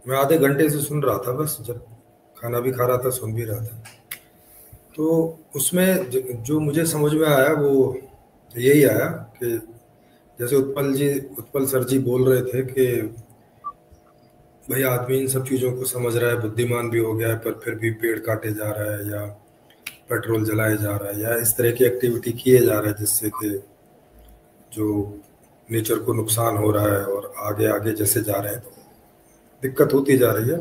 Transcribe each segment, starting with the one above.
मैं आधे घंटे से सुन रहा था, बस जब खाना भी खा रहा था सुन भी रहा था। तो उसमें जो मुझे समझ में आया वो यही आया कि जैसे उत्पल सर जी बोल रहे थे कि भाई आदमी इन सब चीज़ों को समझ रहा है, बुद्धिमान भी हो गया है, पर फिर भी पेड़ काटे जा रहा है या पेट्रोल जलाए जा रहा है या इस तरह की एक्टिविटी किए जा रहा है जिससे कि जो नेचर को नुकसान हो रहा है और आगे आगे जैसे जा रहे हैं तो दिक्कत होती जा रही है।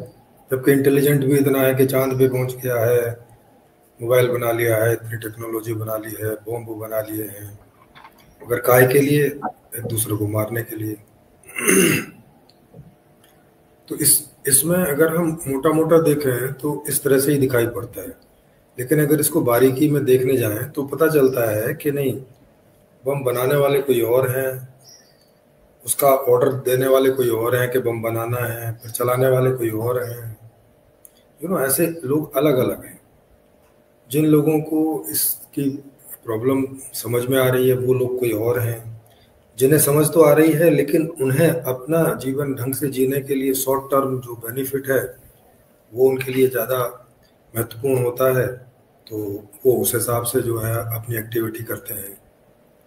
जबकि इंटेलिजेंट भी इतना है कि चांद पे पहुंच गया है, मोबाइल बना लिया है, इतनी टेक्नोलॉजी बना ली है, बॉम्ब बना लिए हैं, मगर काय के लिए? एक दूसरे को मारने के लिए। तो इसमें अगर हम मोटा मोटा देखें तो इस तरह से ही दिखाई पड़ता है। लेकिन अगर इसको बारीकी में देखने जाएं तो पता चलता है कि नहीं, बम बनाने वाले कोई और हैं, उसका ऑर्डर देने वाले कोई और हैं कि बम बनाना है, फिर चलाने वाले कोई और हैं। ऐसे लोग अलग अलग हैं। जिन लोगों को इसकी प्रॉब्लम समझ में आ रही है वो लोग कोई और हैं, जिन्हें समझ तो आ रही है लेकिन उन्हें अपना जीवन ढंग से जीने के लिए शॉर्ट टर्म जो बेनिफिट है वो उनके लिए ज़्यादा महत्वपूर्ण होता है, तो वो उस हिसाब से जो है अपनी एक्टिविटी करते हैं।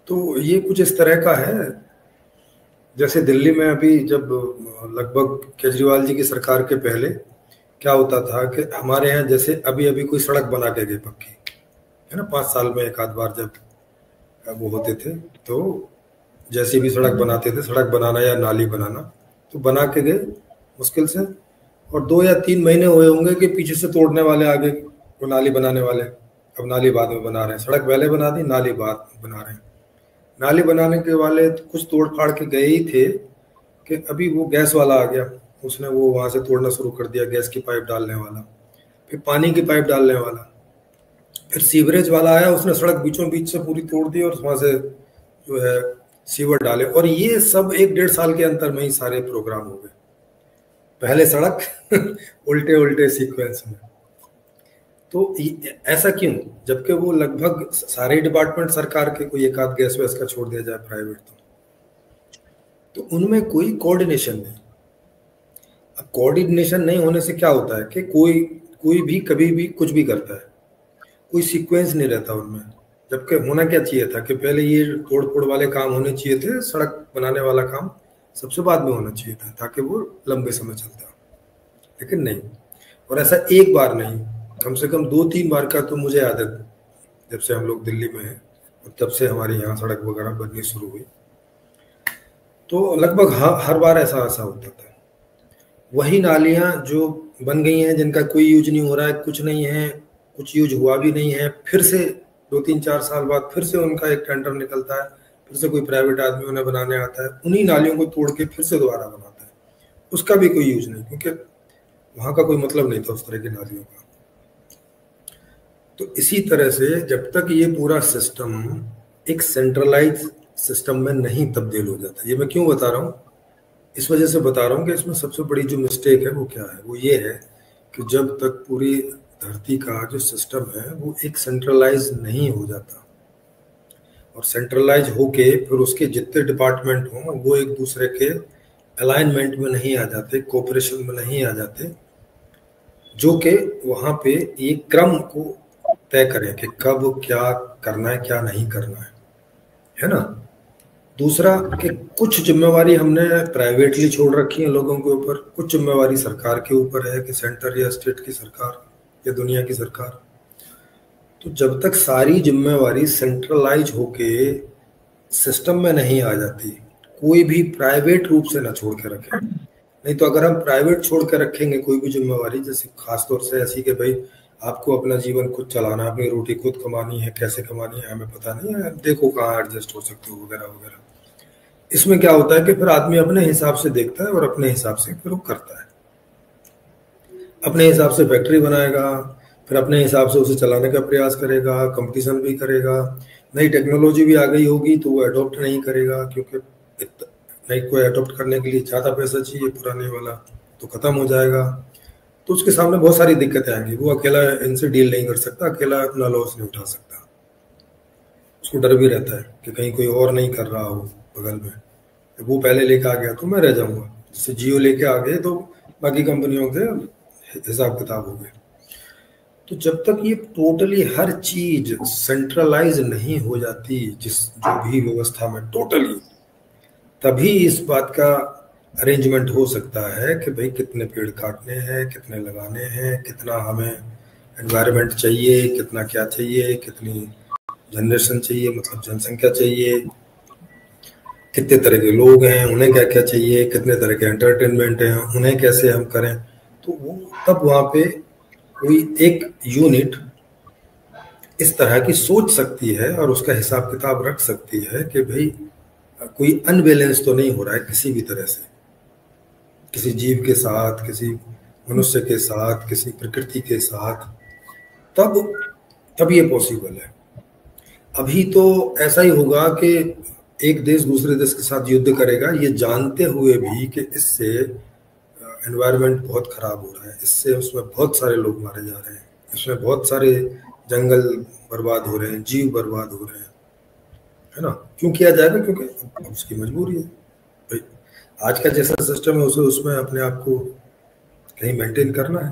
तो ये कुछ इस तरह का है। जैसे दिल्ली में अभी जब लगभग केजरीवाल जी की सरकार के पहले क्या होता था कि हमारे यहाँ जैसे अभी अभी कोई सड़क बना के गई पक्की, है ना, 5 साल में एक आध बार जब वो होते थे, तो जैसे भी सड़क बनाते थे, सड़क बनाना या नाली बनाना, तो बना के गए मुश्किल से, और 2 या 3 महीने हुए होंगे कि पीछे से तोड़ने वाले आगे वो नाली बनाने वाले। अब नाली बाद में बना रहे हैं, सड़क पहले बना दी, नाली बाद में बना रहे हैं। नाली बनाने के वाले तो कुछ तोड़ फाड़ के गए ही थे कि अभी वो गैस वाला आ गया, उसने वो वहां से तोड़ना शुरू कर दिया, गैस की पाइप डालने वाला, फिर पानी की पाइप डालने वाला, फिर सीवरेज वाला आया, उसने सड़क बीचों बीच से पूरी तोड़ दी और वहां से जो है सीवर डाले। और ये सब 1 डेढ़ साल के अंतर में ही सारे प्रोग्राम हो गए। पहले सड़क उल्टे उल्टे सीक्वेंस में। तो ऐसा क्यों, जबकि वो लगभग सारे डिपार्टमेंट सरकार के, कोई एक आध गैस वैस का छोड़ दिया जाए प्राइवेट, तो उनमें कोई कोऑर्डिनेशन नहीं। अब कोऑर्डिनेशन नहीं होने से क्या होता है कि कोई कोई भी कभी भी कुछ भी करता है, कोई सीक्वेंस नहीं रहता उनमें। जबकि होना क्या चाहिए था कि पहले ये तोड़ फोड़ वाले काम होने चाहिए थे, सड़क बनाने वाला काम सबसे बाद में होना चाहिए था ताकि वो लंबे समय चलता, लेकिन नहीं। और ऐसा एक बार नहीं, कम से कम 2-3 बार का तो मुझे याद है, जब से हम लोग दिल्ली में हैं और तब से हमारे यहाँ सड़क वगैरह बननी शुरू हुई, तो लगभग हर बार ऐसा ऐसा होता था। वही नालियां जो बन गई हैं, जिनका कोई यूज नहीं हो रहा है, कुछ नहीं है, कुछ यूज हुआ भी नहीं है, फिर से 2-3-4 साल बाद फिर से उनका एक टेंडर निकलता है, फिर से कोई प्राइवेट आदमी उन्हें बनाने आता है, उन्हीं नालियों को तोड़ के फिर से दोबारा बनाता है। उसका भी कोई यूज नहीं, क्योंकि वहां का कोई मतलब नहीं था उस तरह की नालियों का। तो इसी तरह से जब तक ये पूरा सिस्टम एक सेंट्रलाइज सिस्टम में नहीं तब्दील हो जाता, ये मैं क्यों बता रहा हूँ, इस वजह से बता रहा हूँ कि इसमें सबसे बड़ी जो मिस्टेक है वो क्या है, वो ये है कि जब तक पूरी धरती का जो सिस्टम है वो एक सेंट्रलाइज नहीं हो जाता, और सेंट्रलाइज होके फिर उसके जितने डिपार्टमेंट हों वो एक दूसरे के अलाइनमेंट में नहीं आ जाते, कोऑपरेशन में नहीं आ जाते, जो कि वहां पे एक क्रम को तय करें कि कब क्या करना है, क्या नहीं करना है ना। दूसरा कि कुछ जिम्मेवारी हमने प्राइवेटली छोड़ रखी है लोगों के ऊपर, कुछ जिम्मेवारी सरकार के ऊपर है कि सेंटर या स्टेट की सरकार या दुनिया की सरकार। तो जब तक सारी जिम्मेवारी सेंट्रलाइज होके सिस्टम में नहीं आ जाती, कोई भी प्राइवेट रूप से ना छोड़ के रखे। नहीं तो अगर हम प्राइवेट छोड़ के रखेंगे कोई भी जिम्मेवारी, जैसे खासतौर से ऐसी कि भाई आपको अपना जीवन खुद चलाना, अपनी रोटी खुद कमानी है, कैसे कमानी है हमें पता नहीं है, देखो कहाँ एडजस्ट हो सकते हो वगैरह वगैरह, इसमें क्या होता है कि फिर आदमी अपने हिसाब से देखता है और अपने हिसाब से फिर वो करता है। अपने हिसाब से फैक्ट्री बनाएगा, फिर अपने हिसाब से उसे चलाने का प्रयास करेगा, कंपटीशन भी करेगा। नई टेक्नोलॉजी भी आ गई होगी तो वो अडॉप्ट नहीं करेगा, क्योंकि नई को अडॉप्ट करने के लिए ज़्यादा पैसा चाहिए, पुराने वाला तो खत्म हो जाएगा। तो उसके सामने बहुत सारी दिक्कतें आएंगी, वो अकेला इनसे डील नहीं कर सकता, अकेला अपना लॉस नहीं उठा सकता। उसको डर भी रहता है कि कहीं कोई और नहीं कर रहा हो बगल में, वो पहले लेके आ गया तो मैं रह जाऊंगा। जैसे जियो लेके आ गए तो बाकी कंपनियों के हिसाब किताब हो गए। तो जब तक ये टोटली हर चीज सेंट्रलाइज नहीं हो जाती, जिस जो भी व्यवस्था में टोटली, तभी इस बात का अरेंजमेंट हो सकता है कि भाई कितने पेड़ काटने हैं, कितने लगाने हैं, कितना हमें एनवायरनमेंट चाहिए, कितना क्या चाहिए, कितनी जनरेशन चाहिए, मतलब जनसंख्या चाहिए, कितने तरह के लोग हैं, उन्हें क्या क्या चाहिए, कितने तरह के एंटरटेनमेंट हैं, उन्हें कैसे हम करें। तो वो तब वहाँ पे कोई एक यूनिट इस तरह की सोच सकती है और उसका हिसाब किताब रख सकती है कि भाई कोई अनबैलेंस तो नहीं हो रहा है किसी भी तरह से, किसी जीव के साथ, किसी मनुष्य के साथ, किसी प्रकृति के साथ। तब तब ये पॉसिबल है। अभी तो ऐसा ही होगा कि एक देश दूसरे देश के साथ युद्ध करेगा, ये जानते हुए भी कि इससे एनवायरनमेंट बहुत खराब हो रहा है, इससे उसमें बहुत सारे लोग मारे जा रहे हैं, इसमें बहुत सारे जंगल बर्बाद हो रहे हैं, जीव बर्बाद हो रहे हैं, है ना। क्यों किया जाएगा? क्योंकि अब उसकी मजबूरी है भाई। आज का जैसा सिस्टम है उसे उसमें अपने आप को कहीं मेंटेन करना है।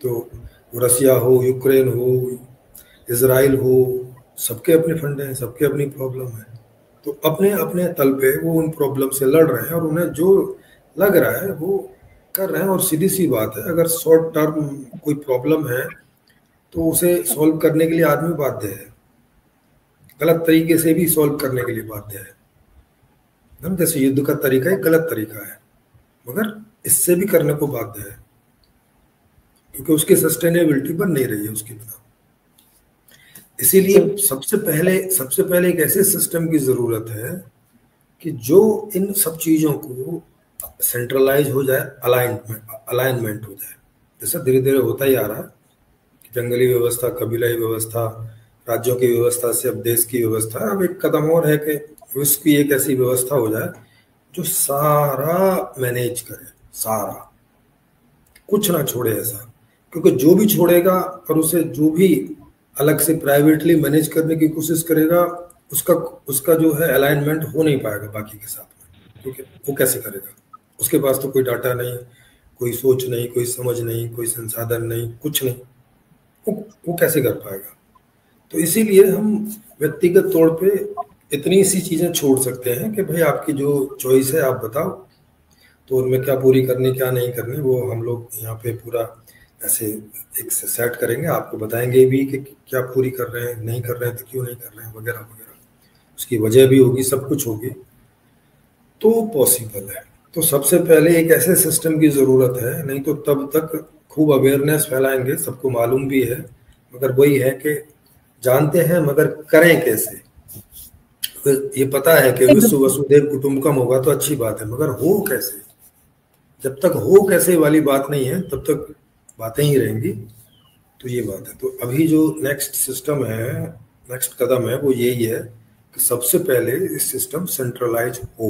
तो रसिया हो, यूक्रेन हो, इसराइल हो, सबके अपने फंडे हैं, सबके अपनी प्रॉब्लम है। तो अपने अपने तल पे वो उन प्रॉब्लम से लड़ रहे हैं और उन्हें जो लग रहा है वो कर रहे हैं। और सीधी सी बात है, अगर शॉर्ट टर्म कोई प्रॉब्लम है तो उसे सॉल्व करने के लिए आदमी बाध्य है, गलत तरीके से भी सॉल्व करने के लिए बाध्य है। जैसे युद्ध का तरीका एक गलत तरीका है, मगर इससे भी करने को बाध्य है, क्योंकि उसकी सस्टेनेबिलिटी बन नहीं रही है उसकी बिना। इसीलिए सबसे पहले एक ऐसे सिस्टम की जरूरत है कि जो इन सब चीजों को सेंट्रलाइज हो जाए, अलाइनमेंट हो जाए। जैसा धीरे धीरे होता ही आ रहा है कि जंगली व्यवस्था, कबीलाई व्यवस्था, राज्यों की व्यवस्था से अब देश की व्यवस्था। अब एक कदम और है कि विश्व की एक ऐसी व्यवस्था हो जाए जो सारा मैनेज करे, सारा, कुछ ना छोड़े ऐसा। क्योंकि जो भी छोड़ेगा और उसे जो भी अलग से प्राइवेटली मैनेज करने की कोशिश करेगा, उसका उसका जो है अलाइनमेंट हो नहीं पाएगा बाकी के साथ में। क्योंकि वो कैसे करेगा? उसके पास तो कोई डाटा नहीं, कोई सोच नहीं, कोई समझ नहीं, कोई संसाधन नहीं, कुछ नहीं। वो कैसे कर पाएगा? तो इसीलिए हम व्यक्तिगत तौर पे इतनी सी चीजें छोड़ सकते हैं कि भाई आपकी जो चॉइस है आप बताओ, तो उनमें क्या पूरी करनी क्या नहीं करनी वो हम लोग यहाँ पे पूरा ऐसे एक से सेट करेंगे, आपको बताएंगे भी कि क्या पूरी कर रहे हैं, नहीं कर रहे हैं तो क्यों नहीं कर रहे हैं, वगैरह वगैरह। उसकी वजह भी होगी, सब कुछ होगी, तो पॉसिबल है। तो सबसे पहले एक ऐसे सिस्टम की ज़रूरत है, नहीं तो तब तक खूब अवेयरनेस फैलाएंगे, सबको मालूम भी है, मगर वही है कि जानते हैं मगर करें कैसे। तो ये पता है कि विश्व वसुधैव कुटुंबकम होगा तो अच्छी बात है, मगर हो कैसे? जब तक हो कैसे वाली बात नहीं है तब तक बातें ही रहेंगी। तो ये बात है। तो अभी जो नेक्स्ट सिस्टम है, नेक्स्ट कदम है वो यही है कि सबसे पहले इस सिस्टम सेंट्रलाइज हो।